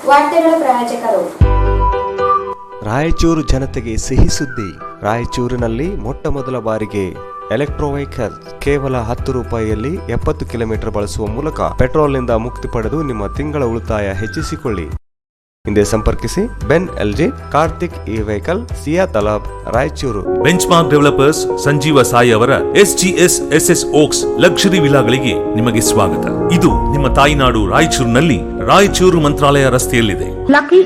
ವಾರ್ತೆಗಳ ಪ್ರಾಯೋಜಕರು. ರಾಯಚೂರು ಜನತೆಗೆ ಸಿಹಿ ಸುದ್ದಿ. ರಾಯಚೂರಿನಲ್ಲಿ ಮೊಟ್ಟಮೊದಲ ಬಾರಿಗೆ ಎಲೆಕ್ಟ್ರೋ ವೆಹಿಕಲ್ ಕೇವಲ 10 ರೂಪಾಯಿಯಲ್ಲಿ 70 ಕಿಲೋಮೀಟರ್ ಬಳಸುವ ಮೂಲಕ ಪೆಟ್ರೋಲ್ನಿಂದ ಮುಕ್ತಿ ಪಡೆದು ನಿಮ್ಮ ತಿಂಗಳ ಉಳಿತಾಯ ಹೆಚ್ಚಿಸಿಕೊಳ್ಳಿ. ಹಿಂದೆ ಸಂಪರ್ಕಿಸಿ Ben LG Karthik e vehicle Siya Talab Raichur. Benchmark developers Sanjeeva Sai ಅವರ SGS SS ಓಕ್ಸ್ ಲಕ್ಸುರಿ ವಿಲಾಗಳಿಗೆ ನಿಮಗೆ ಸ್ವಾಗತ. ಇದು ನಿಮ್ಮ ತಾಯಿನಾಡು ರಾಯಚೂರಿನಲ್ಲಿ ರಾಯಚೂರು ಮಂತ್ರಾಲಯ ರಸ್ತೆಯಲ್ಲಿದೆ. Lucky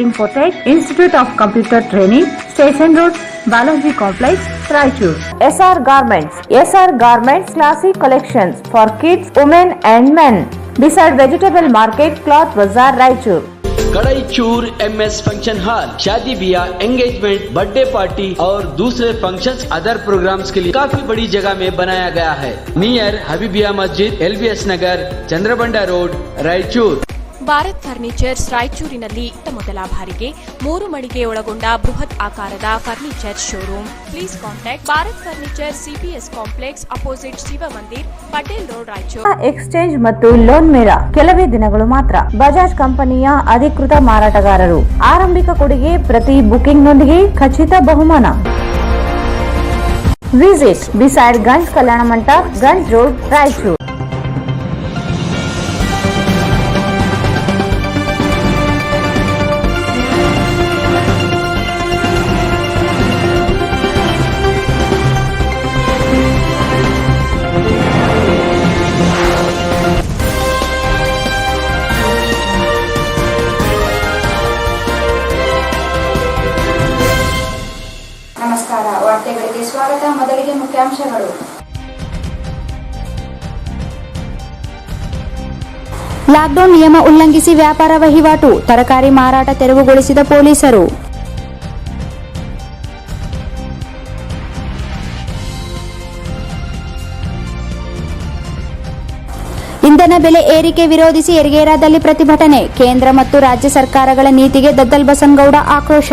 infotech institute of computer training, station road, Balaji complex, Raichur. SR Garments classic collections for kids, women and men. Beside Vegetable Market, Cloth Bazaar, Raichur. Kadaichur MS function hall शादी ब्याह, एंगेजमेंट, बर्थडे पार्टी और दूसरे फंक्शंस, अदर प्रोग्राम्स के लिए काफी बड़ी जगह में बनाया गया है. नियर हबीबिया मस्जिद, LBS नगर, चंद्रबंडा रोड, रायचूर. ಭಾರತ್ ಫರ್ನಿಚರ್ಸ್ ರಾಯಚೂರಿನಲ್ಲಿ ಮೊದಲ ಬಾರಿಗೆ 3 ಮಳಿಗೆ ಒಳಗೊಂಡ ಬೃಹತ್ ಆಕಾರದ furniture showroom. Please contact Bharat furniture, CPS complex, opposite Shiva Mandir, Patel road, Raichur. Exchange ಮತ್ತು ಲೋನ್ ಮೇಳ ಕೆಲವೇ ದಿನಗಳು ಮಾತ್ರ. ಬಜಾಜ್ ಕಂಪನಿಯ ಅಧಿಕೃತ ಮಾರಾಟಗಾರರು. ಆರಂಭಿಕ ಕೊಡುಗೆ ಪ್ರತಿ ಬುಕಿಂಗ್ನೊಂದಿಗೆ ಖಚಿತ ಬಹುಮಾನ. Visit beside Ganj Kalyana Mantapa, Ganj road, Raichur. ನಮಸ್ಕಾರ, ವಾರ್ತೆಗಳಿಗೆ ಸ್ವಾಗತ. ಮೊದಲಿಗೆ ಮುಖ್ಯಾಂಶಗಳು. ಲಾಕ್ಡೌನ್ ನಿಯಮ ಉಲ್ಲಂಘಿಸಿ ವ್ಯಾಪಾರ ವಹಿವಾಟು, ತರಕಾರಿ ಮಾರಾಟ ತೆರವುಗೊಳಿಸಿದ ಪೊಲೀಸರು. ಇಂಧನ ಬೆಲೆ ಏರಿಕೆ ವಿರೋಧಿಸಿ ಯರಗೇರಾದಲ್ಲಿ ಪ್ರತಿಭಟನೆ, ಕೇಂದ್ರ ಮತ್ತು ರಾಜ್ಯ ಸರ್ಕಾರಗಳ ನೀತಿಗೆ ದದ್ದಲ್ ಬಸನಗೌಡ ಆಕ್ರೋಶ.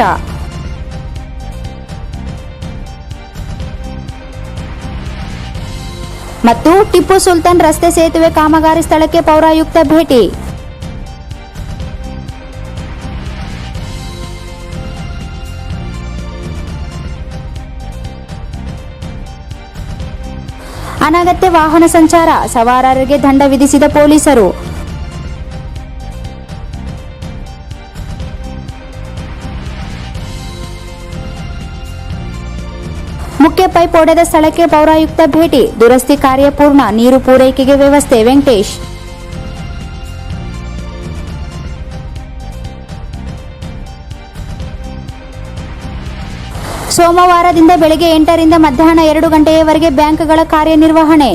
ಮತ್ತು ಟಿಪ್ಪು ಸುಲ್ತಾನ್ ರಸ್ತೆ ಸೇತುವೆ ಕಾಮಗಾರಿ ಸ್ಥಳಕ್ಕೆ ಪೌರಾಯುಕ್ತ ಭೇಟಿ. ಅನಗತ್ಯ ವಾಹನ ಸಂಚಾರ, ಸವಾರರಿಗೆ ದಂಡ ವಿಧಿಸಿದ ಪೊಲೀಸರು. ಮುಖ್ಯ ಪೈಪ್ ಒಡೆದ ಸ್ಥಳಕ್ಕೆ ಪೌರಾಯುಕ್ತ ಭೇಟಿ, ದುರಸ್ತಿ ಕಾರ್ಯ ಪೂರ್ಣ, ನೀರು ಪೂರೈಕೆಗೆ ವ್ಯವಸ್ಥೆ. ವೆಂಕಟೇಶ್. ಸೋಮವಾರದಿಂದ ಬೆಳಗ್ಗೆ 8ರಿಂದ ಮಧ್ಯಾಹ್ನ 2 ಗಂಟೆಯವರೆಗೆ ಬ್ಯಾಂಕ್ಗಳ ಕಾರ್ಯನಿರ್ವಹಣೆ.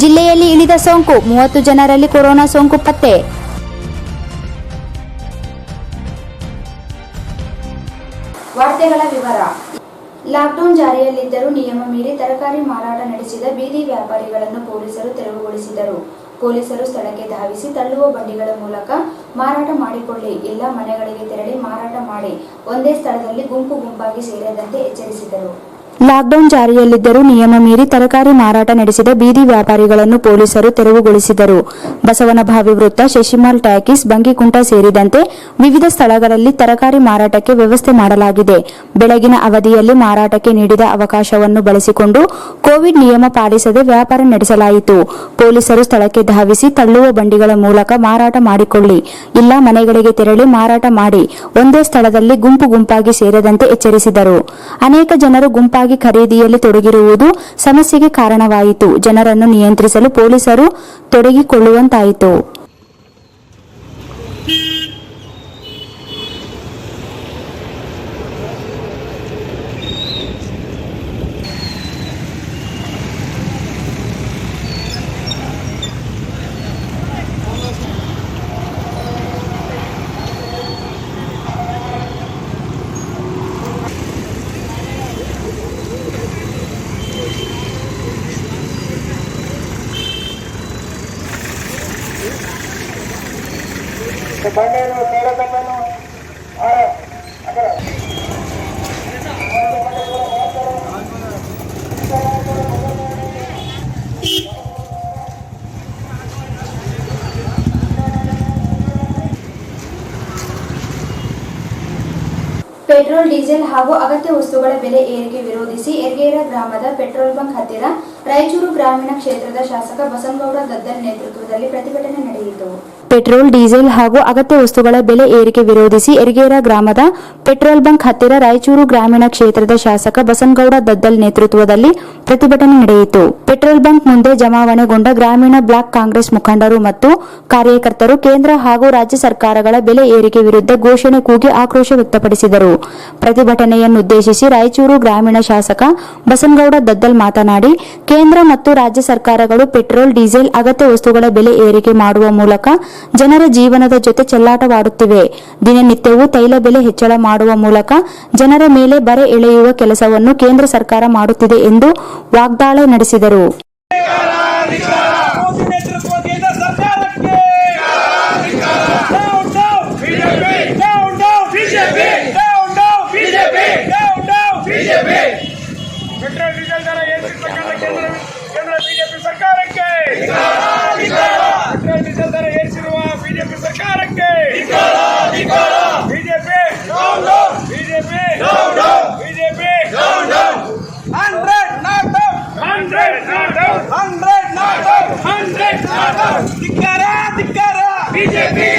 ಜಿಲ್ಲೆಯಲ್ಲಿ ಇಳಿದ ಸೋಂಕು, 30 ಜನರಲ್ಲಿ ಕೊರೋನಾ ಸೋಂಕು ಪತ್ತೆ. ವಾರ್ತೆಗಳ ವಿವರ. ಲಾಕ್ಡೌನ್ ಜಾರಿಯಲ್ಲಿದ್ದರೂ ನಿಯಮ ಮೀರಿ ತರಕಾರಿ ಮಾರಾಟ ನಡೆಸಿದ ಬೀದಿ ವ್ಯಾಪಾರಿಗಳನ್ನು ಪೊಲೀಸರು ತೆರವುಗೊಳಿಸಿದರು. ಪೊಲೀಸರು ಸ್ಥಳಕ್ಕೆ ಧಾವಿಸಿ ತಳ್ಳುವ ಬಂಡಿಗಳ ಮೂಲಕ ಮಾರಾಟ ಮಾಡಿಕೊಳ್ಳಿ, ಇಲ್ಲ ಮನೆಗಳಿಗೆ ತೆರಳಿ ಮಾರಾಟ ಮಾಡಿ, ಒಂದೇ ಸ್ಥಳದಲ್ಲಿ ಗುಂಪಾಗಿ ಸೇರದಂತೆ ಎಚ್ಚರಿಸಿದರು. ಲಾಕ್ಡೌನ್ ಜಾರಿಯಲ್ಲಿದ್ದರೂ ನಿಯಮ ಮೀರಿ ತರಕಾರಿ ಮಾರಾಟ ನಡೆಸಿದ ಬೀದಿ ವ್ಯಾಪಾರಿಗಳನ್ನು ಪೊಲೀಸರು ತೆರವುಗೊಳಿಸಿದರು. ಬಸವನಭಾವಿ ವೃತ್ತ, ಶಶಿಮಾಲ್ ಟ್ಯಾಕೀಸ್, ಬಂಗಿಕುಂಟ ಸೇರಿದಂತೆ ವಿವಿಧ ಸ್ಥಳಗಳಲ್ಲಿ ತರಕಾರಿ ಮಾರಾಟಕ್ಕೆ ವ್ಯವಸ್ಥೆ ಮಾಡಲಾಗಿದೆ. ಬೆಳಗಿನ ಅವಧಿಯಲ್ಲಿ ಮಾರಾಟಕ್ಕೆ ನೀಡಿದ ಅವಕಾಶವನ್ನು ಬಳಸಿಕೊಂಡು ಕೋವಿಡ್ ನಿಯಮ ಪಾಲಿಸದೆ ವ್ಯಾಪಾರ ನಡೆಸಲಾಯಿತು. ಪೊಲೀಸರು ಸ್ಥಳಕ್ಕೆ ಧಾವಿಸಿ ತಳ್ಳುವ ಬಂಡಿಗಳ ಮೂಲಕ ಮಾರಾಟ ಮಾಡಿಕೊಳ್ಳಿ, ಇಲ್ಲ ಮನೆಗಳಿಗೆ ತೆರಳಿ ಮಾರಾಟ ಮಾಡಿ, ಒಂದೇ ಸ್ಥಳದಲ್ಲಿ ಗುಂಪಾಗಿ ಸೇರದಂತೆ ಎಚ್ಚರಿಸಿದರು. ಅನೇಕ ಜನರು ಗುಂಪಾಗಿ ಖರೀದಿಯಲ್ಲಿ ತೊಡಗಿರುವುದು ಸಮಸ್ಯೆಗೆ ಕಾರಣವಾಯಿತು. ಜನರನ್ನು ನಿಯಂತ್ರಿಸಲು ಪೊಲೀಸರು ತೊಡಗಿಕೊಳ್ಳುವಂತಾಯಿತು. ಬಂಡೆಯನ್ನು ಪೆಟ್ರೋಲ್ ಡೀಸೆಲ್ ಹಾಗೂ ಅಗತ್ಯ ವಸ್ತುಗಳ ಬೆಲೆ ಏರಿಕೆ ವಿರೋಧಿಸಿ ಯರಗೇರ ಗ್ರಾಮದ ಪೆಟ್ರೋಲ್ ಬಂಕ್ ಹತ್ತಿರ ರಾಯಚೂರು ಗ್ರಾಮೀಣ ಕ್ಷೇತ್ರದ ಶಾಸಕ ಬಸನಗೌಡ ದದ್ದಲ್ ನೇತೃತ್ವದಲ್ಲಿ ಪ್ರತಿಭಟನೆ ನಡೆಯಿತು. ಪೆಟ್ರೋಲ್ ಡೀಸೆಲ್ ಹಾಗೂ ಅಗತ್ಯ ವಸ್ತುಗಳ ಬೆಲೆ ಏರಿಕೆ ವಿರೋಧಿಸಿ ಯರಗೇರ ಗ್ರಾಮದ ಪೆಟ್ರೋಲ್ ಬಂಕ್ ಹತ್ತಿರ ರಾಯಚೂರು ಗ್ರಾಮೀಣ ಕ್ಷೇತ್ರದ ಶಾಸಕ ಬಸನಗೌಡ ದದ್ದಲ್ ನೇತೃತ್ವದಲ್ಲಿ ಪ್ರತಿಭಟನೆ ನಡೆಯಿತು. ಪೆಟ್ರೋಲ್ ಬಂಕ್ ಮುಂದೆ ಜಮಾವಣೆಗೊಂಡ ಗ್ರಾಮೀಣ ಬ್ಲಾಕ್ ಕಾಂಗ್ರೆಸ್ ಮುಖಂಡರು ಮತ್ತು ಕಾರ್ಯಕರ್ತರು ಕೇಂದ್ರ ಹಾಗೂ ರಾಜ್ಯ ಸರ್ಕಾರಗಳ ಬೆಲೆ ಏರಿಕೆ ವಿರುದ್ಧ ಘೋಷಣೆ ಕೂಗಿ ಆಕ್ರೋಶ ವ್ಯಕ್ತಪಡಿಸಿದರು. ಪ್ರತಿಭಟನೆಯನ್ನುದ್ದೇಶಿಸಿ ರಾಯಚೂರು ಗ್ರಾಮೀಣ ಶಾಸಕ ಬಸನಗೌಡ ದದ್ದಲ್ ಮಾತನಾಡಿ, ಕೇಂದ್ರ ಮತ್ತು ರಾಜ್ಯ ಸರ್ಕಾರಗಳು ಪೆಟ್ರೋಲ್ ಡೀಸೆಲ್ ಅಗತ್ಯ ವಸ್ತುಗಳ ಬೆಲೆ ಏರಿಕೆ ಮಾಡುವ ಮೂಲಕ ಜನರ ಜೀವನದ ಜೊತೆ ಚೆಲ್ಲಾಟವಾಡುತ್ತಿವೆ. ದಿನನಿತ್ಯವೂ ತೈಲ ಬೆಲೆ ಹೆಚ್ಚಳ ಮಾಡುವ ಮೂಲಕ ಜನರ ಮೇಲೆ ಬರೆ ಎಳೆಯುವ ಕೆಲಸವನ್ನು ಕೇಂದ್ರ ಸರ್ಕಾರ ಮಾಡುತ್ತಿದೆ ಎಂದು ವಾಗ್ದಾಳಿ ನಡೆಸಿದರು. ಪೆಟ್ರೋಲ್ ಡೀಸೆಲ್ ದರ ಏರಿಸಿರ್ತಕ್ಕಂಥ ಕೇಂದ್ರ ಬಿಜೆಪಿ ಸರ್ಕಾರಕ್ಕೆ, ಪೆಟ್ರೋಲ್ ಡೀಸೆಲ್ ದರ ಏರಿಸಿರುವ ಬಿಜೆಪಿ ಸರ್ಕಾರಕ್ಕೆ ಬಿಜೆಪಿ 100 ಧಿಕ್ಕಾರ ಬಿಜೆಪಿಗೆ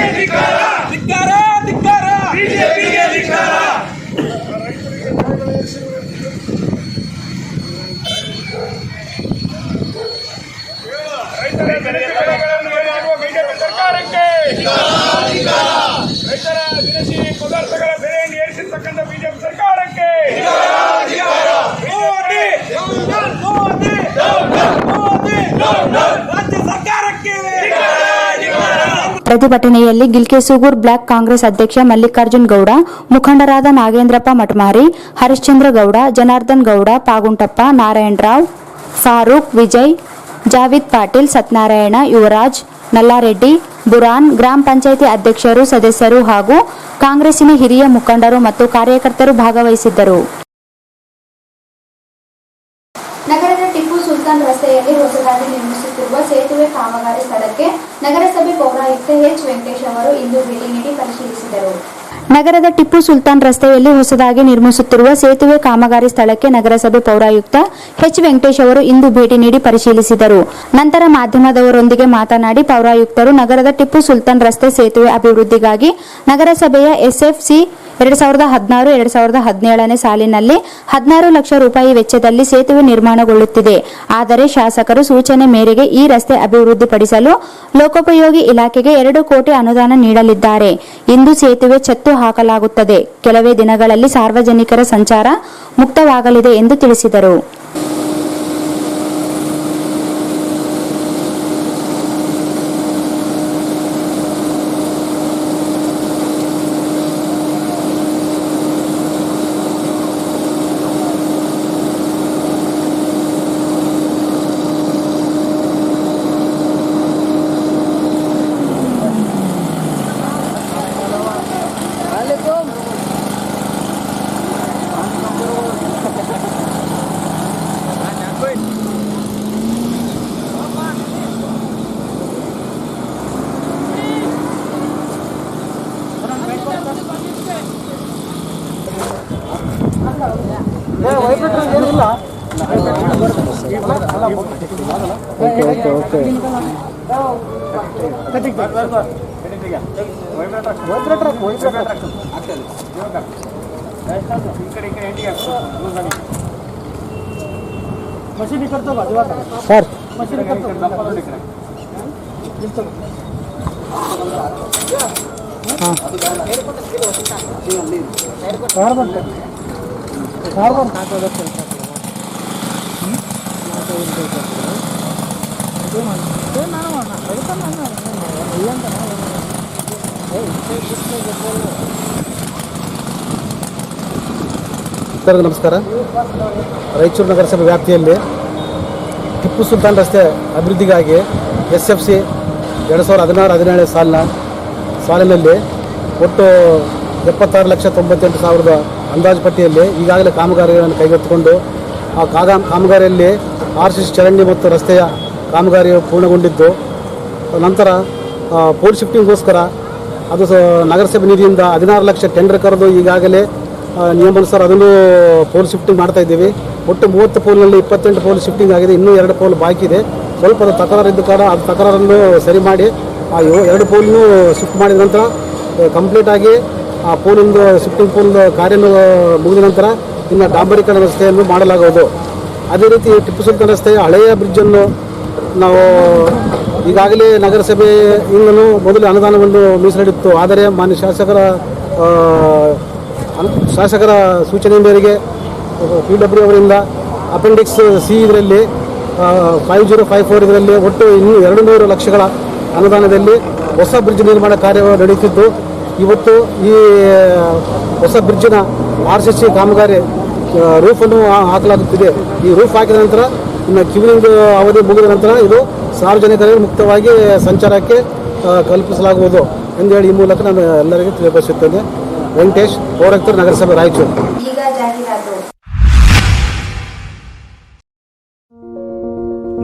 ಧಿಕ್ಕಾರ ಬಿಜೆಪಿಗೆ ಧಿಕ್ಕಾರ. ರೈತರ ಬೆಳೆಗಳನ್ನು ಮಾಡುವ ಬಿಜೆಪಿ ಸರ್ಕಾರಕ್ಕೆ, ರೈತರ ದಿನಸಿ ಪದಾರ್ಥಗಳ ಬೆಲೆಯನ್ನು ಏರಿಸಿರ್ತಕ್ಕಂಥ ಬಿಜೆಪಿ ಸರ್ಕಾರಕ್ಕೆ ರಾಜ್ಯ ಸರ್ಕಾರಕ್ಕೆ. ಪ್ರತಿಭಟನೆಯಲ್ಲಿ ಗಿಲ್ಕೆಸೂಗೂರ್ ಬ್ಲಾಕ್ ಕಾಂಗ್ರೆಸ್ ಅಧ್ಯಕ್ಷ ಮಲ್ಲಿಕಾರ್ಜುನ್ ಗೌಡ, ಮುಖಂಡರಾದ ನಾಗೇಂದ್ರಪ್ಪ ಮಠಮಾರಿ, ಹರಿಶ್ಚಂದ್ರ ಗೌಡ, ಜನಾರ್ದನ್ ಗೌಡ, ಪಾಗುಂಟಪ್ಪ, ನಾರಾಯಣರಾವ್, ಫಾರೂಕ್, ವಿಜಯ್, ಜಾವಿದ್ ಪಾಟೀಲ್, ಸತ್ಯನಾರಾಯಣ, ಯುವರಾಜ್, ನಲ್ಲಾರೆಡ್ಡಿ, ಬುರಾನ್, ಗ್ರಾಮ ಪಂಚಾಯಿತಿ ಅಧ್ಯಕ್ಷರು, ಸದಸ್ಯರು ಹಾಗೂ ಕಾಂಗ್ರೆಸ್ಸಿನ ಹಿರಿಯ ಮುಖಂಡರು ಮತ್ತು ಕಾರ್ಯಕರ್ತರು ಭಾಗವಹಿಸಿದ್ದರು. ನಗರದ ಟಿಪ್ಪು ಸುಲ್ತಾನ್ ರಸ್ತೆಯಲ್ಲಿ ಹೊಸದಾಗಿ ನಿರ್ಮಿಸುತ್ತಿರುವ ಸೇತುವೆ ಕಾಮಗಾರಿ ಸ್ಥಳಕ್ಕೆ ನಗರಸಭೆ ಪೌರಾಯುಕ್ತ ಎಚ್ ವೆಂಕಟೇಶ್ ಅವರು ಇಂದು ಭೇಟಿ ನೀಡಿ ಪರಿಶೀಲಿಸಿದರು. ನಗರದ ಟಿಪ್ಪು ಸುಲ್ತಾನ್ ರಸ್ತೆಯಲ್ಲಿ ಹೊಸದಾಗಿ ನಿರ್ಮಿಸುತ್ತಿರುವ ಸೇತುವೆ ಕಾಮಗಾರಿ ಸ್ಥಳಕ್ಕೆ ನಗರಸಭೆ ಪೌರಾಯುಕ್ತ ಎಚ್ ವೆಂಕಟೇಶ್ ಅವರು ಇಂದು ಭೇಟಿ ನೀಡಿ ಪರಿಶೀಲಿಸಿದರು. ನಂತರ ಮಾಧ್ಯಮದವರೊಂದಿಗೆ ಮಾತನಾಡಿ, ಪೌರಾಯುಕ್ತರು ನಗರದ ಟಿಪ್ಪು ಸುಲ್ತಾನ್ ರಸ್ತೆ ಸೇತುವೆ ಅಭಿವೃದ್ಧಿಗಾಗಿ ನಗರಸಭೆಯ ಎಸ್ಎಫ್ಸಿ 2016-2017 ಸಾಲಿನಲ್ಲಿ 16 ಲಕ್ಷ ರೂಪಾಯಿ ವೆಚ್ಚದಲ್ಲಿ ಸೇತುವೆ ನಿರ್ಮಾಣಗೊಳ್ಳುತ್ತಿದೆ. ಆದರೆ ಶಾಸಕರು ಸೂಚನೆ ಮೇರೆಗೆ ಈ ರಸ್ತೆ ಅಭಿವೃದ್ಧಿಪಡಿಸಲು ಲೋಕೋಪಯೋಗಿ ಇಲಾಖೆಗೆ 2 ಕೋಟಿ ಅನುದಾನ ನೀಡಲಿದ್ದಾರೆ. ಇಂದು ಸೇತುವೆ ಛತ್ತು ಹಾಕಲಾಗುತ್ತದೆ. ಕೆಲವೇ ದಿನಗಳಲ್ಲಿ ಸಾರ್ವಜನಿಕರ ಸಂಚಾರ ಮುಕ್ತವಾಗಲಿದೆ ಎಂದು ತಿಳಿಸಿದರು. मशीन करतो बाजूला सर मशीन करतो ನಮಸ್ಕಾರ. ರಾಯಚೂರು ನಗರಸಭೆ ವ್ಯಾಪ್ತಿಯಲ್ಲಿ ಟಿಪ್ಪು ಸುಲ್ತಾನ್ ರಸ್ತೆ ಅಭಿವೃದ್ಧಿಗಾಗಿ ಎಸ್ಎಫ್ಸಿ 2016-17 ಸಾಲಿನಲ್ಲಿ ಒಟ್ಟು 76,98,000 ಅಂದಾಜು ಪಟ್ಟಿಯಲ್ಲಿ ಈಗಾಗಲೇ ಕಾಮಗಾರಿಗಳನ್ನು ಕೈಗೆತ್ತಿಕೊಂಡು ಆ ಕಾಮಗಾರಿಯಲ್ಲಿ RCC ಚರಂಡಿ ಮತ್ತು ರಸ್ತೆಯ ಕಾಮಗಾರಿಯು ಪೂರ್ಣಗೊಂಡಿದ್ದು, ನಂತರ ಪೋಲ್ ಶಿಫ್ಟಿಂಗ್ಗೋಸ್ಕರ ಅದು ನಗರಸಭೆ ನಿಧಿಯಿಂದ 16 ಲಕ್ಷ ಟೆಂಡರ್ ಕರೆದು ಈಗಾಗಲೇ ನಿಯಮಾನುಸಾರ ಅದನ್ನು ಪೋಲ್ ಶಿಫ್ಟಿಂಗ್ ಮಾಡ್ತಾ ಇದ್ದೀವಿ. ಒಟ್ಟು 30 ಪೋಲ್ನಲ್ಲಿ 28 ಪೋಲ್ ಶಿಫ್ಟಿಂಗ್ ಆಗಿದೆ, ಇನ್ನೂ 2 ಪೋಲ್ ಬಾಕಿ ಇದೆ. ಸ್ವಲ್ಪ ಅದು ತಕರಾರು ಇದ್ದ ಕಾರಣ ಅದು ತಕರಾರನ್ನು ಸರಿ ಮಾಡಿ ಆ 2 ಪೋಲ್ನು ಶಿಫ್ಟ್ ಮಾಡಿದ ನಂತರ ಕಂಪ್ಲೀಟಾಗಿ ಆ ಪೋಲಿಂದು ಶಿಫ್ಟಿಂಗ್ ಪೋಲ್ ಕಾರ್ಯ ಮುಗಿದ ನಂತರ ಇನ್ನು ಡಾಂಬರೀಕರಣ ರಸ್ತೆಯನ್ನು ಮಾಡಲಾಗುವುದು. ಅದೇ ರೀತಿ ಟಿಪ್ಪು ಸುಲ್ತಾನ್ ರಸ್ತೆಯ ಹಳೆಯ ಬ್ರಿಡ್ಜನ್ನು ನಾವು ಈಗಾಗಲೇ ನಗರಸಭೆಯಿಂದಲೂ ಮೊದಲು ಅನುದಾನವನ್ನು ಮೀಸಲಿಡಿತ್ತು. ಆದರೆ ಮಾನ್ಯ ಶಾಸಕರ ಸೂಚನೆ ಮೇರೆಗೆ PW ಅವರಿಂದ ಅಪೆಂಡಿಕ್ಸ್ ಸಿ ಇದರಲ್ಲಿ 5054 ಇದರಲ್ಲಿ ಒಟ್ಟು ಇನ್ನೂ 200 ಲಕ್ಷಗಳ ಅನುದಾನದಲ್ಲಿ ಹೊಸ ಬ್ರಿಡ್ಜ್ ನಿರ್ಮಾಣ ಕಾರ್ಯ ನಡೆಯುತ್ತಿದ್ದು, ಇವತ್ತು ಈ ಹೊಸ ಬ್ರಿಡ್ಜಿನ RCC ಕಾಮಗಾರಿ ರೂಫನ್ನು ಹಾಕಲಾಗುತ್ತಿದೆ. ಈ ರೂಫ್ ಹಾಕಿದ ನಂತರ ಇನ್ನು ಕ್ಯೂರಿಂಗ್ ಅವಧಿ ಮುಗಿದ ನಂತರ ಇದು ಸಾರ್ವಜನಿಕರಿಗೆ ಮುಕ್ತವಾಗಿ ಸಂಚಾರಕ್ಕೆ ಕಲ್ಪಿಸಲಾಗುವುದು ಎಂದು ಹೇಳಿ ಈ ಮೂಲಕ ನಾನು ಎಲ್ಲರಿಗೂ ತಿಳಿಯಪಡಿಸುತ್ತೇನೆ. ವೆಂಕಟೇಶ್, ಪೌರಾಯುಕ್ತರು, ನಗರಸಭೆ, ರಾಯಚೂರು. ಈಗ ಜಾಹೀರಾತು.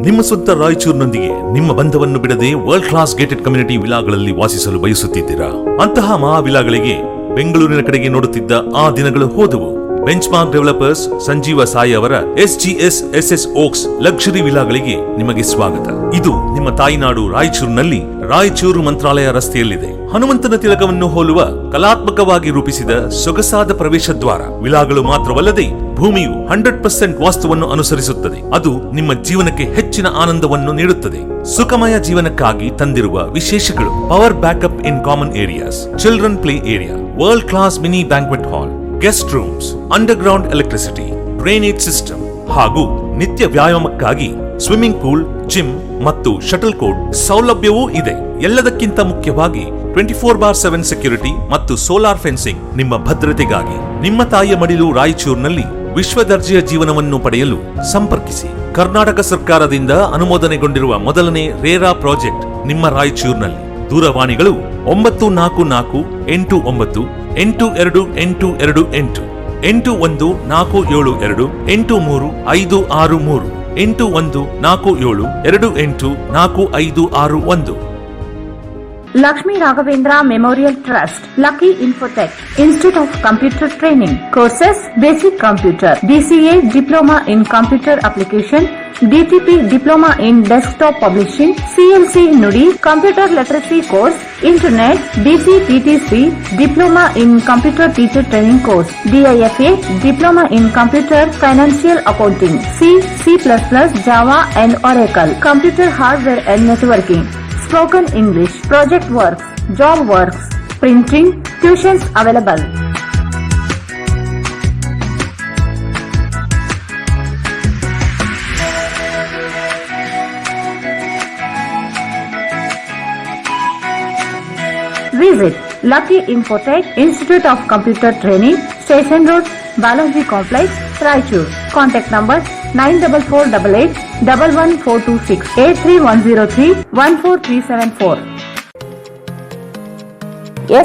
ನಿಮ್ಮ ಸ್ವಂತ ರಾಯಚೂರಿನೊಂದಿಗೆ ನಿಮ್ಮ ಬಂಧವನ್ನು ಬಿಡದೆ ವರ್ಲ್ಡ್ ಕ್ಲಾಸ್ ಗೇಟೆಡ್ ಕಮ್ಯುನಿಟಿ ವಿಲಾಗಳಲ್ಲಿ ವಾಸಿಸಲು ಬಯಸುತ್ತಿದ್ದೀರಾ? ಅಂತಹ ಮಹಾ ವಿಲಾಗಳಿಗೆ ಬೆಂಗಳೂರಿನ ಕಡೆಗೆ ನೋಡುತ್ತಿದ್ದ ಆ ದಿನಗಳು ಹೋದವು. ಬೆಂಚ್ಮಾರ್ಕ್ ಡೆವಲಪರ್ಸ್ ಸಂಜೀವ ಸಾಯಿ ಅವರ SGS SS ಓಕ್ಸ್ ಲಕ್ಸುರಿ ವಿಲಾಗಳಿಗೆ ನಿಮಗೆ ಸ್ವಾಗತ. ಇದು ನಿಮ್ಮ ತಾಯಿನಾಡು ರಾಯಚೂರಿನಲ್ಲಿ ರಾಯಚೂರು ಮಂತ್ರಾಲಯ ರಸ್ತೆಯಲ್ಲಿದೆ. ಹನುಮಂತನ ತಿಲಕವನ್ನು ಹೋಲುವ ಕಲಾತ್ಮಕವಾಗಿ ರೂಪಿಸಿದ ಸೊಗಸಾದ ಪ್ರವೇಶ ದ್ವಾರ. ವಿಲಾಗಳು ಮಾತ್ರವಲ್ಲದೆ ಭೂಮಿಯು 100% ವಾಸ್ತುವನ್ನು ಅನುಸರಿಸುತ್ತದೆ. ಅದು ನಿಮ್ಮ ಜೀವನಕ್ಕೆ ಹೆಚ್ಚಿನ ಆನಂದವನ್ನು ನೀಡುತ್ತದೆ. ಸುಖಮಯ ಜೀವನಕ್ಕಾಗಿ ತಂದಿರುವ ವಿಶೇಷಗಳು: power backup in common areas, children play area, world class mini banquet hall, guest rooms, underground electricity, drainage system ಹಾಗೂ ನಿತ್ಯ ವ್ಯಾಯಾಮಕ್ಕಾಗಿ ಸ್ವಿಮ್ಮಿಂಗ್ ಪೂಲ್, ಜಿಮ್ ಮತ್ತು ಶಟಲ್ ಕೋರ್ಟ್ ಸೌಲಭ್ಯವೂ ಇದೆ. ಎಲ್ಲದಕ್ಕಿಂತ ಮುಖ್ಯವಾಗಿ 24/7 ಸೆಕ್ಯೂರಿಟಿ ಮತ್ತು ಸೋಲಾರ್ ಫೆನ್ಸಿಂಗ್ ನಿಮ್ಮ ಭದ್ರತೆಗಾಗಿ. ನಿಮ್ಮ ತಾಯಿಯ ಮಡಿಲು ರಾಯಚೂರಿನಲ್ಲಿ ವಿಶ್ವ ದರ್ಜೆಯ ಜೀವನವನ್ನು ಪಡೆಯಲು ಸಂಪರ್ಕಿಸಿ. ಕರ್ನಾಟಕ ಸರ್ಕಾರದಿಂದ ಅನುಮೋದನೆಗೊಂಡಿರುವ ಮೊದಲನೇ ರೇರಾ ಪ್ರಾಜೆಕ್ಟ್ ನಿಮ್ಮ ರಾಯಚೂರಿನಲ್ಲಿ. ದೂರವಾಣಿಗಳು 944 89 82 828 81 472 83 563 81 472 28 4561. Lakshmi Raghavendra Memorial Trust, Lucky Infotech, Institute of Computer Training, Courses, Basic Computer, DCA Diploma in Computer Application, DTP Diploma in Desktop Publishing, CLC Nudi, Computer Literacy Course, Internet, DCTTC, Diploma in Computer Teacher Training Course, DIFA, Diploma in Computer Financial Accounting, C++, Java and Oracle, Computer Hardware and Networking, Spoken English, Project Works, Job Works, Printing, Tuitions available. Visit Lucky Infotech, Institute of Computer Training, Station Road, Balaji Complex, Raichur. Contact number 94488 11426 83103 14374.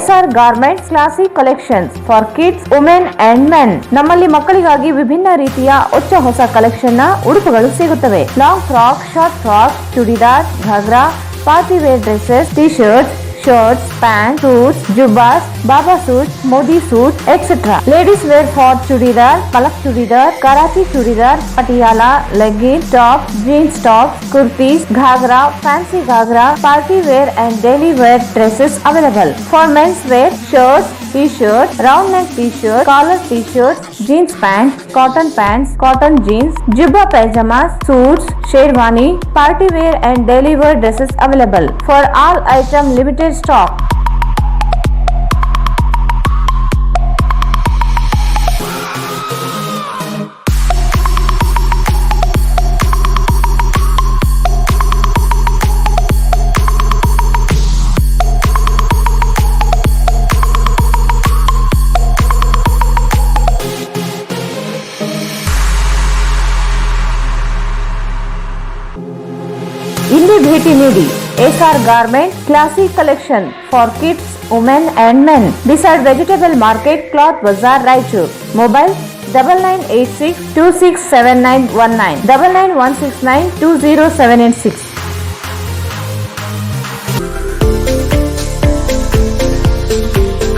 SR Garments Classic Collections for Kids, Women and Men. ನಮ್ಮಲ್ಲಿ ಮಕ್ಕಳಿಗಾಗಿ ವಿಭಿನ್ನ ರೀತಿಯ ಹೊಸ collection ನ ಉಡುಪುಗಳು ಸಿಗುತ್ತವೆ. Long frock, short frock, churidar, ghagra, party wear dresses, T shirts, shirts, pants, suits, jubbas, baba suits, modi suits, etc. Ladies wear for chudidar, palak chudidar, karachi chudidar, patiala, leggings, tops, jeans tops, kurtis, ghagra, fancy ghagra, party wear and daily wear dresses available. For men's wear, shirts, t-shirts, round neck t-shirts, collar t-shirts, jeans pants, cotton jeans, jubba pajamas, suits, sherwani, party wear and daily wear dresses available. For all item limited stock. ಇಲ್ಲಿ ಭೇಟಿ ನೀಡಿ. SR Garment Classic Collection for Kids, Women and Men. Beside Vegetable Market, Cloth Bazaar, Raichur. Mobile 9986 267919 99169 20786.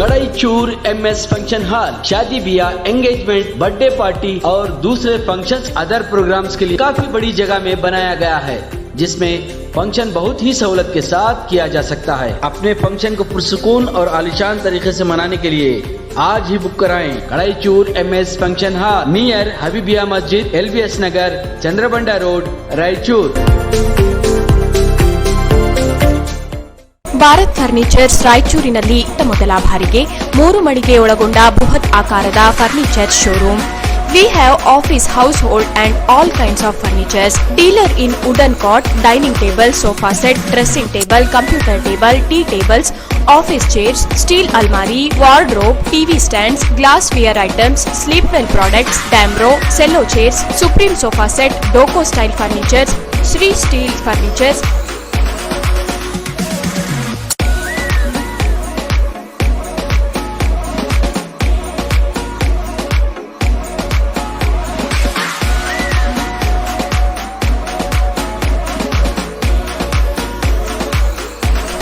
कड़ाई Raichur MS function hall शादी ब्याह, engagement, birthday party और दूसरे functions other programmes के लिए काफी बड़ी जगह में बनाया गया है, जिसमें फंक्शन बहुत ही सहूलत के साथ किया जा सकता है। अपने फंक्शन को पुरसुकून और आलीशान तरीके से मनाने के लिए आज ही बुक कराएं। Raichur MS function hall near Habibiya मस्जिद, LBS नगर, चंद्रबंडा रोड, रायचूर। ಭಾರತ್ ಫರ್ನಿಚರ್ಸ್ ರಾಯಚೂರಿನಲ್ಲಿ ಮೊದಲ ಬಾರಿಗೆ 3 ಮಳಿಗೆ ಒಳಗೊಂಡ ಬೃಹತ್ ಆಕಾರದ furniture showroom. We have office, household and all kinds of furnitures. Dealer in wooden cot, dining table, sofa set, dressing table, computer table, tea tables, office chairs, steel almari, wardrobe, TV stands, glassware items, sleepwell products, Damro, cello chairs, Supreme sofa set, Doco style furnitures, Sri steel furnitures.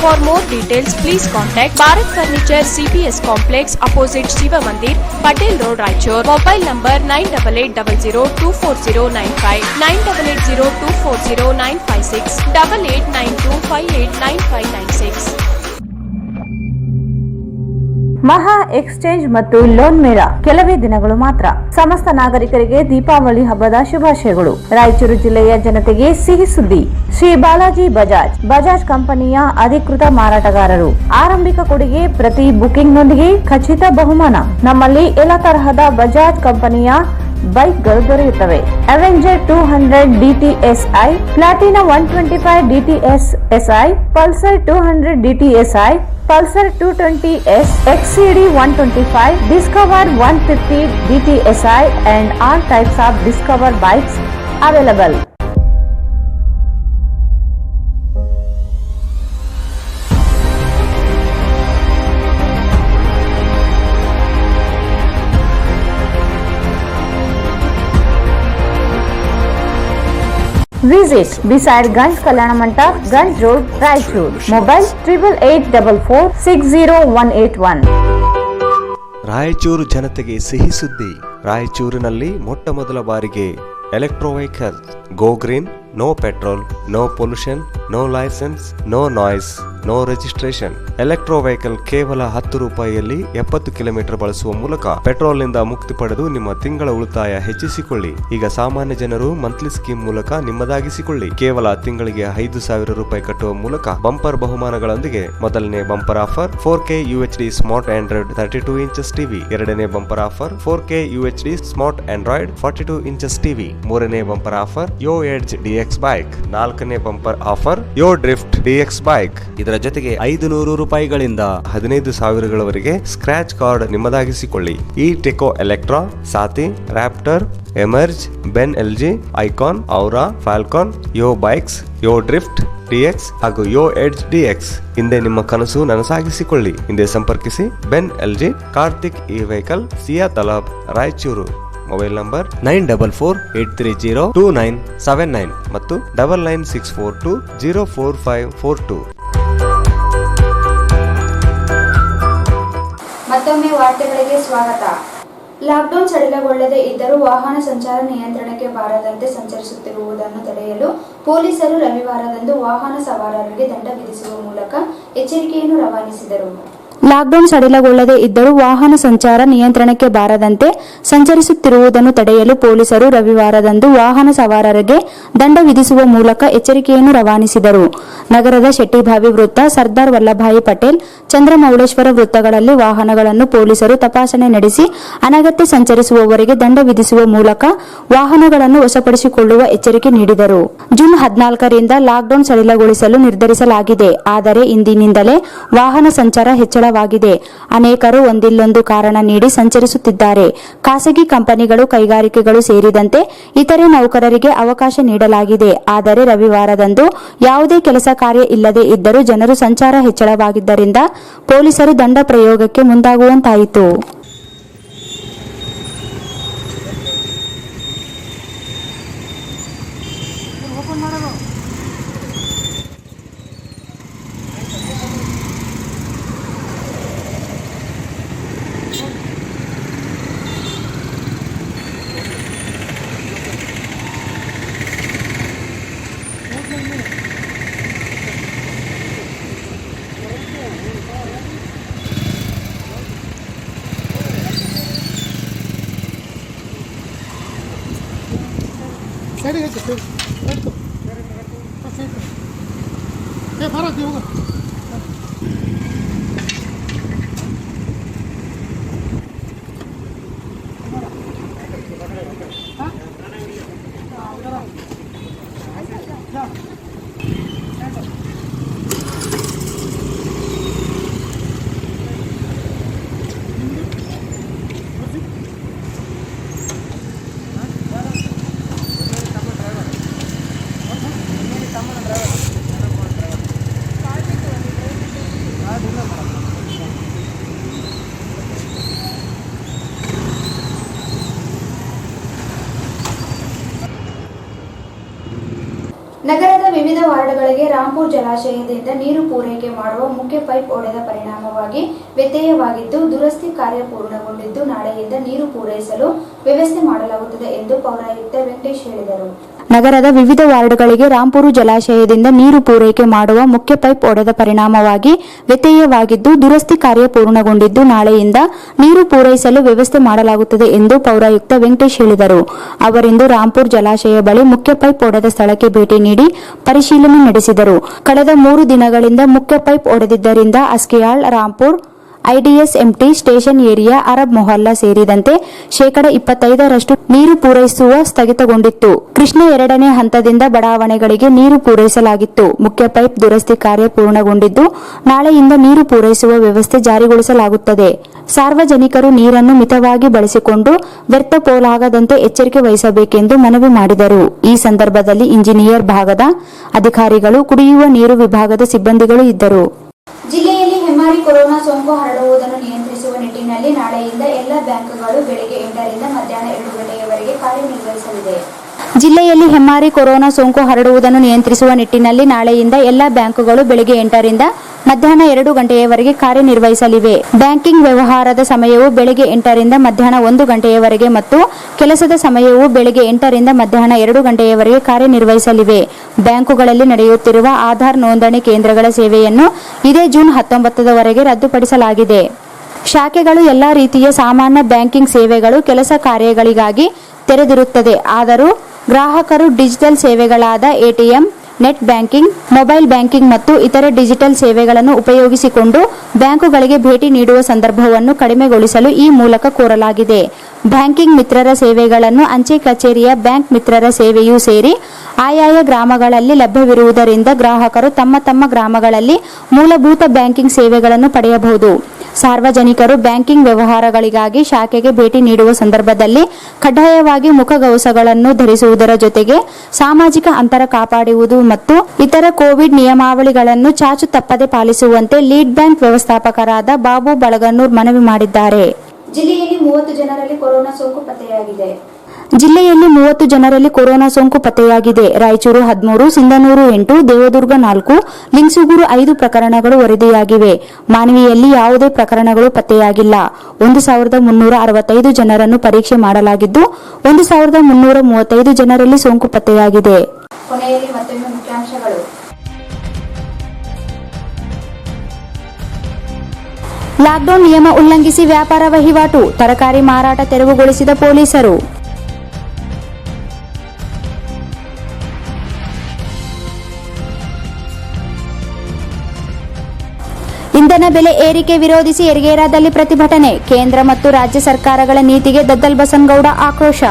For more details, please contact Bharat Furniture CPS Complex opposite Shiva Mandir, Patel Road, Raichur. Mobile number 9880240959, 9880240956, 8892589596. ಮಹಾ exchange ಮತ್ತು loan ಮೇಳ ಕೆಲವೇ ದಿನಗಳು ಮಾತ್ರ. ಸಮಸ್ತ ನಾಗರಿಕರಿಗೆ ದೀಪಾವಳಿ ಹಬ್ಬದ ಶುಭಾಶಯಗಳು. ರಾಯಚೂರು ಜಿಲ್ಲೆಯ ಜನತೆಗೆ ಸಿಹಿ ಸುದ್ದಿ. ಶ್ರೀ ಬಾಲಾಜಿ ಬಜಾಜ್ ಕಂಪನಿಯ ಅಧಿಕೃತ ಮಾರಾಟಗಾರರು. ಆರಂಭಿಕ ಕೊಡುಗೆ ಪ್ರತಿ ಬುಕಿಂಗ್ನೊಂದಿಗೆ ಖಚಿತ ಬಹುಮಾನ. ನಮ್ಮಲ್ಲಿ ಎಲ್ಲ ತರಹದ ಬಜಾಜ್ ಕಂಪನಿಯ ಬೈಕ್ಗಳು ದೊರೆಯುತ್ತವೆ. Avenger 200 DTSI, Platina 125 DTSI, Pulsar 200 DTSI, Pulsar 220S, XCD 125, Discover 150 DTSI and all types of Discover bikes available. Visit beside Ganj Kalyana Mandap, Ganj Road, Raichur. Mobile 8844460181. Raichur ಜನತೆಗೆ ಸಿಹಿ ಸುದ್ದಿ. ರಾಯಚೂರಿನಲ್ಲಿ ಮೊಟ್ಟ ಮೊದಲ ಬಾರಿಗೆ electro vehicle go green, no petrol, no pollution, no licence, no noise, no registration. Electro vehicle ಕೇವಲ 10 ರೂಪಾಯಿಯಲ್ಲಿ 70 kilometre ಬಳಸುವ ಮೂಲಕ ಪೆಟ್ರೋಲ್ ನಿಂದ ಮುಕ್ತಿ ಪಡೆದು ನಿಮ್ಮ ತಿಂಗಳ ಉಳಿತಾಯ ಹೆಚ್ಚಿಸಿಕೊಳ್ಳಿ. ಈಗ ಸಾಮಾನ್ಯ ಜನರು ಮಂತ್ಲಿ ಸ್ಕೀಮ್ ಮೂಲಕ ನಿಮ್ಮದಾಗಿಸಿಕೊಳ್ಳಿ. ಕೇವಲ ತಿಂಗಳಿಗೆ 5,000 ರೂಪಾಯಿ ಕಟ್ಟುವ ಮೂಲಕ ಬಂಪರ್ ಬಹುಮಾನಗಳೊಂದಿಗೆ ಮೊದಲನೇ bumper offer 4K UHD smart Android 32 inches TV. ಎರಡನೇ bumper offer 4K UHD smart Android 42 inches TV. ಮೂರನೇ bumper offer Yo Edge DX bike. ನಾಲ್ಕನೇ bumper offer Yo Drift DX bike. ಇದರ ಜೊತೆಗೆ 500 ರೂಪಾಯಿಗಳಿಂದ 15,000ಗಳವರೆಗೆ ಸ್ಕ್ರಾಚ್ ಕಾರ್ಡ್ ನಿಮ್ಮದಾಗಿಸಿಕೊಳ್ಳಿ. ಈ Techo Electra, Saathi, Raptor, Emerge, Ben LG, Icon, Aura, Falcon, Yo bikes, Yo Drift DX ಹಾಗೂ ಯೋ Edge DX. ಹಿಂದೆ ನಿಮ್ಮ ಕನಸು ನನಸಾಗಿಸಿಕೊಳ್ಳಿ. ಹಿಂದೆ ಸಂಪರ್ಕಿಸಿ ಬೆನ್ LG, ಕಾರ್ತಿಕ್ ಈ vehicle, Siya Talab, Raichur. Mobile number 9448302979 ಮತ್ತು 9964204542. ಮತ್ತೊಮ್ಮೆ ವಾರ್ತೆಗಳಿಗೆ ಸ್ವಾಗತ. ಲಾಕ್ಡೌನ್ ಸಡಿಲಗೊಳ್ಳದೇ ಇದ್ದರೂ ವಾಹನ ಸಂಚಾರ ನಿಯಂತ್ರಣಕ್ಕೆ ಬಾರದಂತೆ ಸಂಚರಿಸುತ್ತಿರುವುದನ್ನು ತಡೆಯಲು ಪೊಲೀಸರು ರವಿವಾರದಂದು ವಾಹನ ಸವಾರರಿಗೆ ದಂಡ ವಿಧಿಸುವ ಮೂಲಕ ಎಚ್ಚರಿಕೆಯನ್ನು ರವಾನಿಸಿದರು. ಲಾಕ್ಡೌನ್ ಸಡಿಲಗೊಳ್ಳದೇ ಇದ್ದರೂ ವಾಹನ ಸಂಚಾರ ನಿಯಂತ್ರಣಕ್ಕೆ ಬಾರದಂತೆ ಸಂಚರಿಸುತ್ತಿರುವುದನ್ನು ತಡೆಯಲು ಪೊಲೀಸರು ರವಿವಾರದಂದು ವಾಹನ ಸವಾರರಿಗೆ ದಂಡ ವಿಧಿಸುವ ಮೂಲಕ ಎಚ್ಚರಿಕೆಯನ್ನು ರವಾನಿಸಿದರು. ನಗರದ ಶೆಟ್ಟಿಬಾವಿ ವೃತ್ತ, ಸರ್ದಾರ್ ವಲ್ಲಭಾಯಿ ಪಟೇಲ್, ಚಂದ್ರಮೌಳೇಶ್ವರ ವೃತ್ತಗಳಲ್ಲಿ ವಾಹನಗಳನ್ನು ಪೊಲೀಸರು ತಪಾಸಣೆ ನಡೆಸಿ ಅನಗತ್ಯ ಸಂಚರಿಸುವವರಿಗೆ ದಂಡ ವಿಧಿಸುವ ಮೂಲಕ ವಾಹನಗಳನ್ನು ವಶಪಡಿಸಿಕೊಳ್ಳುವ ಎಚ್ಚರಿಕೆ ನೀಡಿದರು. ಜೂನ್ 14ರಿಂದ ಲಾಕ್ಡೌನ್ ಸಡಿಲಗೊಳಿಸಲು ನಿರ್ಧರಿಸಲಾಗಿದೆ. ಆದರೆ ಇಂದಿನಿಂದಲೇ ವಾಹನ ಸಂಚಾರ ಹೆಚ್ಚಳವಾಗಿದೆ. ಅನೇಕರು ಒಂದಿಲ್ಲೊಂದು ಕಾರಣ ನೀಡಿ ಸಂಚರಿಸುತ್ತಿದ್ದಾರೆ. ಖಾಸಗಿ ಕಂಪನಿಗಳು, ಕೈಗಾರಿಕೆಗಳು ಸೇರಿದಂತೆ ಇತರೆ ನೌಕರರಿಗೆ ಅವಕಾಶ ನೀಡಲಾಗಿದೆ. ಆದರೆ ರವಿವಾರದಂದು ಯಾವುದೇ ಕೆಲಸ ಕಾರ್ಯ ಇಲ್ಲದೆ ಇದ್ದರೂ ಜನರು ಸಂಚಾರ ಹೆಚ್ಚಳವಾಗಿದ್ದರಿಂದ ಪೊಲೀಸರು ದಂಡ ಪ್ರಯೋಗಕ್ಕೆ ಮುಂದಾಗುವಂತಾಯಿತು. ನಗರದ ವಿವಿಧ ವಾರ್ಡ್ಗಳಿಗೆ ರಾಂಪುರ್ ಜಲಾಶಯದಿಂದ ನೀರು ಪೂರೈಕೆ ಮಾಡುವ ಮುಖ್ಯ ಪೈಪ್ ಒಡೆದ ಪರಿಣಾಮವಾಗಿ ವ್ಯತ್ಯಯವಾಗಿದ್ದು ದುರಸ್ತಿ ಕಾರ್ಯ ಪೂರ್ಣಗೊಂಡಿದ್ದು ನಾಳೆಯಿಂದ ನೀರು ಪೂರೈಸಲು ವ್ಯವಸ್ಥೆ ಮಾಡಲಾಗುತ್ತದೆ ಎಂದು ಪೌರಾಯುಕ್ತ ವೆಂಕಟೇಶ್ ಹೇಳಿದರು. ನಗರದ ವಿವಿಧ ವಾರ್ಡ್ಗಳಿಗೆ ರಾಂಪುರ ಜಲಾಶಯದಿಂದ ನೀರು ಪೂರೈಕೆ ಮಾಡುವ ಮುಖ್ಯ ಪೈಪ್ ಒಡೆದ ಪರಿಣಾಮವಾಗಿ ವ್ಯತ್ಯಯವಾಗಿದ್ದು ದುರಸ್ತಿ ಕಾರ್ಯ ಪೂರ್ಣಗೊಂಡಿದ್ದು ನಾಳೆಯಿಂದ ನೀರು ಪೂರೈಸಲು ವ್ಯವಸ್ಥೆ ಮಾಡಲಾಗುತ್ತದೆ ಎಂದು ಪೌರಾಯುಕ್ತ ವೆಂಕಟೇಶ್ ಹೇಳಿದರು. ಅವರಿಂದು ರಾಂಪುರ ಜಲಾಶಯ ಬಳಿ ಮುಖ್ಯ ಪೈಪ್ ಒಡೆದ ಸ್ಥಳಕ್ಕೆ ಭೇಟಿ ನೀಡಿ ಪರಿಶೀಲನೆ ನಡೆಸಿದರು. ಕಳೆದ 3 ದಿನಗಳಿಂದ ಮುಖ್ಯ ಪೈಪ್ ಒಡೆದಿದ್ದರಿಂದ Askihal, Rampur, IDSMT station area, Arab Mohalla ಸೇರಿದಂತೆ 25% ನೀರು ಪೂರೈಸುವ ಸ್ಥಗಿತಗೊಂಡಿತ್ತು. ಕೃಷ್ಣ 2ನೇ ಹಂತದಿಂದ ಬಡಾವಣೆಗಳಿಗೆ ನೀರು ಪೂರೈಸಲಾಗಿತ್ತು. ಮುಖ್ಯ ಪೈಪ್ ದುರಸ್ತಿ ಕಾರ್ಯ ಪೂರ್ಣಗೊಂಡಿದ್ದು ನಾಳೆಯಿಂದ ನೀರು ಪೂರೈಸುವ ವ್ಯವಸ್ಥೆ ಜಾರಿಗೊಳಿಸಲಾಗುತ್ತದೆ. ಸಾರ್ವಜನಿಕರು ನೀರನ್ನು ಮಿತವಾಗಿ ಬಳಸಿಕೊಂಡು ವ್ಯರ್ಥ ಪೋಲಾಗದಂತೆ ಎಚ್ಚರಿಕೆ ವಹಿಸಬೇಕೆಂದು ಮನವಿ ಮಾಡಿದರು. ಈ ಸಂದರ್ಭದಲ್ಲಿ ಇಂಜಿನಿಯರ್ ಭಾಗದ ಅಧಿಕಾರಿಗಳು, ಕುಡಿಯುವ ನೀರು ವಿಭಾಗದ ಸಿಬ್ಬಂದಿಗಳು ಇದ್ದರು. ಜಿಲ್ಲೆಯಲ್ಲಿ ಹೆಮ್ಮಾರಿ ಕೊರೋನಾ ಸೋಂಕು ಹರಡುವುದನ್ನು ನಿಯಂತ್ರಿಸುವ ನಿಟ್ಟಿನಲ್ಲಿ ನಾಳೆಯಿಂದ ಎಲ್ಲ ಬ್ಯಾಂಕ್ಗಳು ಬೆಳಗ್ಗೆ 8ರಿಂದ ಮಧ್ಯಾಹ್ನ 2 ಗಂಟೆಯವರೆಗೆ ಕಾರ್ಯನಿರ್ವಹಿಸಲಿದೆ. ಜಿಲ್ಲೆಯಲ್ಲಿ ಹೆಮ್ಮಾರಿ ಕೊರೋನಾ ಸೋಂಕು ಹರಡುವುದನ್ನು ನಿಯಂತ್ರಿಸುವ ನಿಟ್ಟಿನಲ್ಲಿ ನಾಳೆಯಿಂದ ಎಲ್ಲ ಬ್ಯಾಂಕುಗಳು ಬೆಳಗ್ಗೆ 8ರಿಂದ ಮಧ್ಯಾಹ್ನ 2 ಗಂಟೆಯವರೆಗೆ ಕಾರ್ಯನಿರ್ವಹಿಸಲಿವೆ. ಬ್ಯಾಂಕಿಂಗ್ ವ್ಯವಹಾರದ ಸಮಯವು ಬೆಳಗ್ಗೆ 8ರಿಂದ ಮಧ್ಯಾಹ್ನ 1 ಗಂಟೆಯವರೆಗೆ ಮತ್ತು ಕೆಲಸದ ಸಮಯವು ಬೆಳಗ್ಗೆ 8ರಿಂದ ಮಧ್ಯಾಹ್ನ 2 ಗಂಟೆಯವರೆಗೆ ಕಾರ್ಯನಿರ್ವಹಿಸಲಿವೆ. ಬ್ಯಾಂಕುಗಳಲ್ಲಿ ನಡೆಯುತ್ತಿರುವ ಆಧಾರ್ ನೋಂದಣಿ ಕೇಂದ್ರಗಳ ಸೇವೆಯನ್ನು ಇದೇ ಜೂನ್ 19ರವರೆಗೆ ರದ್ದುಪಡಿಸಲಾಗಿದೆ. ಶಾಖೆಗಳು ಎಲ್ಲಾ ರೀತಿಯ ಸಾಮಾನ್ಯ ಬ್ಯಾಂಕಿಂಗ್ ಸೇವೆಗಳು, ಕೆಲಸ ಕಾರ್ಯಗಳಿಗಾಗಿ ತೆರೆದಿರುತ್ತದೆ. ಆದರೂ ಗ್ರಾಹಕರು ಡಿಜಿಟಲ್ ಸೇವೆಗಳಾದ ATM, net banking, mobile banking ಮತ್ತು ಇತರ ಡಿಜಿಟಲ್ ಸೇವೆಗಳನ್ನು ಉಪಯೋಗಿಸಿಕೊಂಡು ಬ್ಯಾಂಕುಗಳಿಗೆ ಭೇಟಿ ನೀಡುವ ಸಂದರ್ಭವನ್ನು ಕಡಿಮೆಗೊಳಿಸಲು ಈ ಮೂಲಕ ಕೋರಲಾಗಿದೆ. ಬ್ಯಾಂಕಿಂಗ್ ಮಿತ್ರರ ಸೇವೆಗಳನ್ನು ಅಂಚೆ ಕಚೇರಿಯ ಬ್ಯಾಂಕ್ ಮಿತ್ರರ ಸೇವೆಯೂ ಸೇರಿ ಆಯಾಯ ಗ್ರಾಮಗಳಲ್ಲಿ ಲಭ್ಯವಿರುವುದರಿಂದ ಗ್ರಾಹಕರು ತಮ್ಮ ತಮ್ಮ ಗ್ರಾಮಗಳಲ್ಲಿ ಮೂಲಭೂತ ಬ್ಯಾಂಕಿಂಗ್ ಸೇವೆಗಳನ್ನು ಪಡೆಯಬಹುದು. ಸಾರ್ವಜನಿಕರು ಬ್ಯಾಂಕಿಂಗ್ ವ್ಯವಹಾರಗಳಿಗಾಗಿ ಶಾಖೆಗೆ ಭೇಟಿ ನೀಡುವ ಸಂದರ್ಭದಲ್ಲಿ ಕಡ್ಡಾಯವಾಗಿ ಮುಖಗವಸುಗಳನ್ನು ಧರಿಸುವುದರ ಜೊತೆಗೆ ಸಾಮಾಜಿಕ ಅಂತರ ಕಾಪಾಡುವುದು ಮತ್ತು ಇತರ ಕೋವಿಡ್ ನಿಯಮಾವಳಿಗಳನ್ನು ಚಾಚು ತಪ್ಪದೆ ಪಾಲಿಸುವಂತೆ ಲೀಡ್ ಬ್ಯಾಂಕ್ ವ್ಯವಸ್ಥಾಪಕರಾದ ಬಾಬು ಬಳಗನ್ನೂರ್ ಮನವಿ ಮಾಡಿದ್ದಾರೆ. ಜಿಲ್ಲೆಯಲ್ಲಿ 30 ಜನರಲ್ಲಿ ಕೊರೋನಾ ಸೋಂಕು ಪತ್ತೆಯಾಗಿದೆ. ಜಿಲ್ಲೆಯಲ್ಲಿ 30 ಜನರಲ್ಲಿ ಕೊರೋನಾ ಸೋಂಕು ಪತ್ತೆಯಾಗಿದೆ. ರಾಯಚೂರು 13, ಸಿಂಧನೂರು 8, ದೇವದುರ್ಗ 4, ಲಿಂಗಸೂಗೂರು 5 ಪ್ರಕರಣಗಳು ವರದಿಯಾಗಿವೆ. ಮಾನ್ವಿಯಲ್ಲಿ ಯಾವುದೇ ಪ್ರಕರಣಗಳು ಪತ್ತೆಯಾಗಿಲ್ಲ. 1365 ಜನರನ್ನು ಪರೀಕ್ಷೆ ಮಾಡಲಾಗಿದ್ದು 1335 ಜನರಲ್ಲಿ ಸೋಂಕು ಪತ್ತೆಯಾಗಿದೆ. ಕೊನೆಯಲ್ಲಿ ಮತ್ತೊಮ್ಮೆ ಮುಖ್ಯಾಂಶಗಳು. ಲಾಕ್ಡೌನ್ ನಿಯಮ ಉಲ್ಲಂಘಿಸಿ ವ್ಯಾಪಾರ ವಹಿವಾಟು, ತರಕಾರಿ ಮಾರಾಟ ತೆರವುಗೊಳಿಸಿದ ಪೊಲೀಸರು. ಇಂಧನ ಬೆಲೆ ಏರಿಕೆ ವಿರೋಧಿಸಿ ಯರಗೇರಾದಲ್ಲಿ ಪ್ರತಿಭಟನೆ, ಕೇಂದ್ರ ಮತ್ತು ರಾಜ್ಯ ಸರ್ಕಾರಗಳ ನೀತಿಗೆ ದದ್ದಲ್ ಬಸನಗೌಡ ಆಕ್ರೋಶ.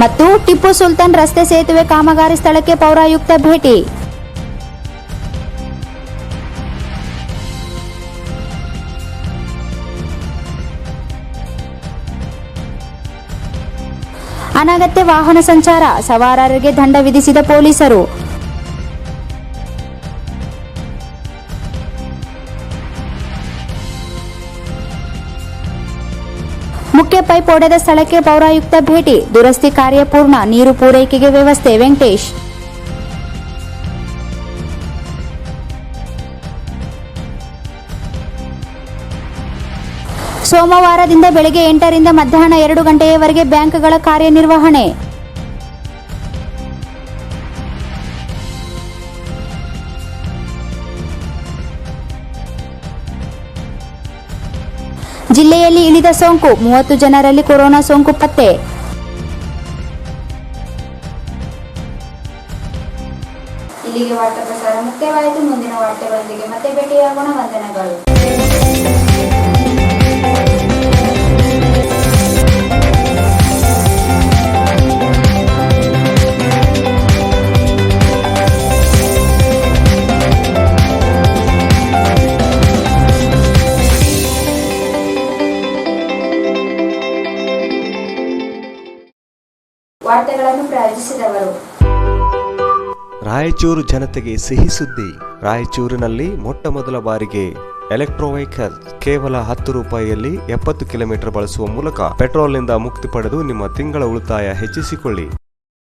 ಮತ್ತು ಟಿಪ್ಪು ಸುಲ್ತಾನ್ ರಸ್ತೆ ಸೇತುವೆ ಕಾಮಗಾರಿ ಸ್ಥಳಕ್ಕೆ ಪೌರಾಯುಕ್ತ ಭೇಟಿ. ಅನಗತ್ಯ ವಾಹನ ಸಂಚಾರ, ಸವಾರರಿಗೆ ದಂಡ ವಿಧಿಸಿದ ಪೊಲೀಸರು. ಮುಖ್ಯ ಪೈಪ್ ಒಡೆದ ಸ್ಥಳಕ್ಕೆ ಪೌರಾಯುಕ್ತ ಭೇಟಿ, ದುರಸ್ತಿ ಕಾರ್ಯ ಪೂರ್ಣ, ನೀರು ಪೂರೈಕೆಗೆ ವ್ಯವಸ್ಥೆ, ವೆಂಕಟೇಶ್. ಸೋಮವಾರದಿಂದ ಬೆಳಗ್ಗೆ 8ರಿಂದ ಮಧ್ಯಾಹ್ನ 2 ಗಂಟೆಯವರೆಗೆ ಬ್ಯಾಂಕ್ಗಳ ಕಾರ್ಯನಿರ್ವಹಣೆ. ಜಿಲ್ಲೆಯಲ್ಲಿ ಇಳಿದ ಸೋಂಕು 30 ಜನರಲ್ಲಿ ಕೊರೋನಾ ಸೋಂಕು ಪತ್ತೆ. ಇಲ್ಲಿಗೆ ವಾರ್ತಾ ಪ್ರಸಾರ ಮುಖ್ಯವಾಯಿತು. ಮುಂದಿನ ವಾರ್ತೆಗಳೊಂದಿಗೆ ಮತ್ತೆ ಭೇಟಿಯಾಗೋಣ. ವಂದನೆಗಳು. ವಾರ್ತೆಗಳನ್ನು ಪ್ರಾಯೋಜಿಸಿದವರು ರಾಯಚೂರು ಜನತೆಗೆ ಸಿಹಿ ಸುದ್ದಿ. ರಾಯಚೂರಿನಲ್ಲಿ ಮೊಟ್ಟ ಮೊದಲ ಬಾರಿಗೆ ಎಲೆಕ್ಟ್ರೋ ವೆಹಿಕಲ್ ಕೇವಲ 10 ರೂಪಾಯಿಯಲ್ಲಿ 70 ಕಿಲೋಮೀಟರ್ ಬಳಸುವ ಮೂಲಕ ಪೆಟ್ರೋಲ್ನಿಂದ ಮುಕ್ತಿ ಪಡೆದು ನಿಮ್ಮ ತಿಂಗಳ ಉಳಿತಾಯ ಹೆಚ್ಚಿಸಿಕೊಳ್ಳಿ.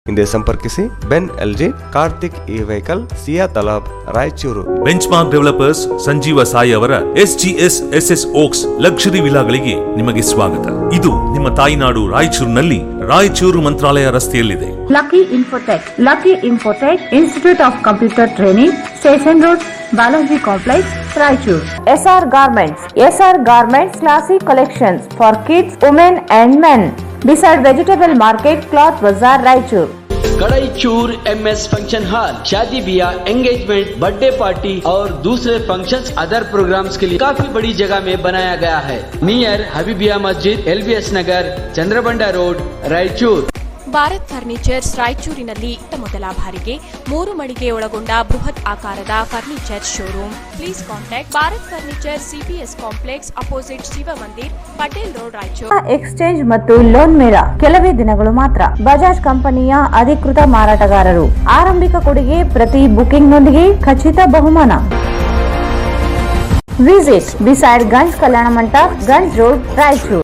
ಹಿಂದೆ ಸಂಪರ್ಕಿಸಿ Ben LG, Karthik e vehicle, Siya Talab, Raichur. Benchmark developers Sanjeeva Sai ಅವರ SGS SS ಓಕ್ಸ್ ಲಕ್ಸುರಿ ವಿಲಾಗಳಿಗೆ ನಿಮಗೆ ಸ್ವಾಗತ. ಇದು ನಿಮ್ಮ ತಾಯಿನಾಡು ರಾಯಚೂರಿನಲ್ಲಿ ರಾಯಚೂರು ಮಂತ್ರಾಲಯ ರಸ್ತೆಯಲ್ಲಿದೆ. Lucky infotech institute of computer training, station road, Balaji complex, Raichur. SR Garments classic collections for kids, women and men. Beside Vegetable Market, Cloth Bazaar, Raichur. कड़ाई चूर MS फंक्शन हॉल शादी ब्याह, एंगेजमेंट, बर्थडे पार्टी और दूसरे फंक्शंस अदर प्रोग्राम्स के लिए काफी बड़ी जगह में बनाया गया है. नियर हबीबिया मस्जिद, LBS नगर, चंद्रबंडा रोड, रायचूर. ಭಾರತ್ ಫರ್ನಿಚರ್ಸ್ ರಾಯಚೂರಿನಲ್ಲಿ ಮೊದಲ ಬಾರಿಗೆ 3 ಮಳಿಗೆ ಒಳಗೊಂಡ ಬೃಹತ್ ಆಕಾರದ furniture showroom. Please contact Bharat furniture CPS complex opposite Shiva Mandir, Patel road, Raichur. Exchange ಮತ್ತು ಲೋನ್ ಮೇಳ ಕೆಲವೇ ದಿನಗಳು ಮಾತ್ರ. ಬಜಾಜ್ ಕಂಪನಿಯ ಅಧಿಕೃತ ಮಾರಾಟಗಾರರು. ಆರಂಭಿಕ ಕೊಡುಗೆ ಪ್ರತಿ ಬುಕಿಂಗ್ ನೊಂದಿಗೆ ಖಚಿತ ಬಹುಮಾನ. Visit beside Ganj Kalyana Mantapa, Ganj road, Raichur.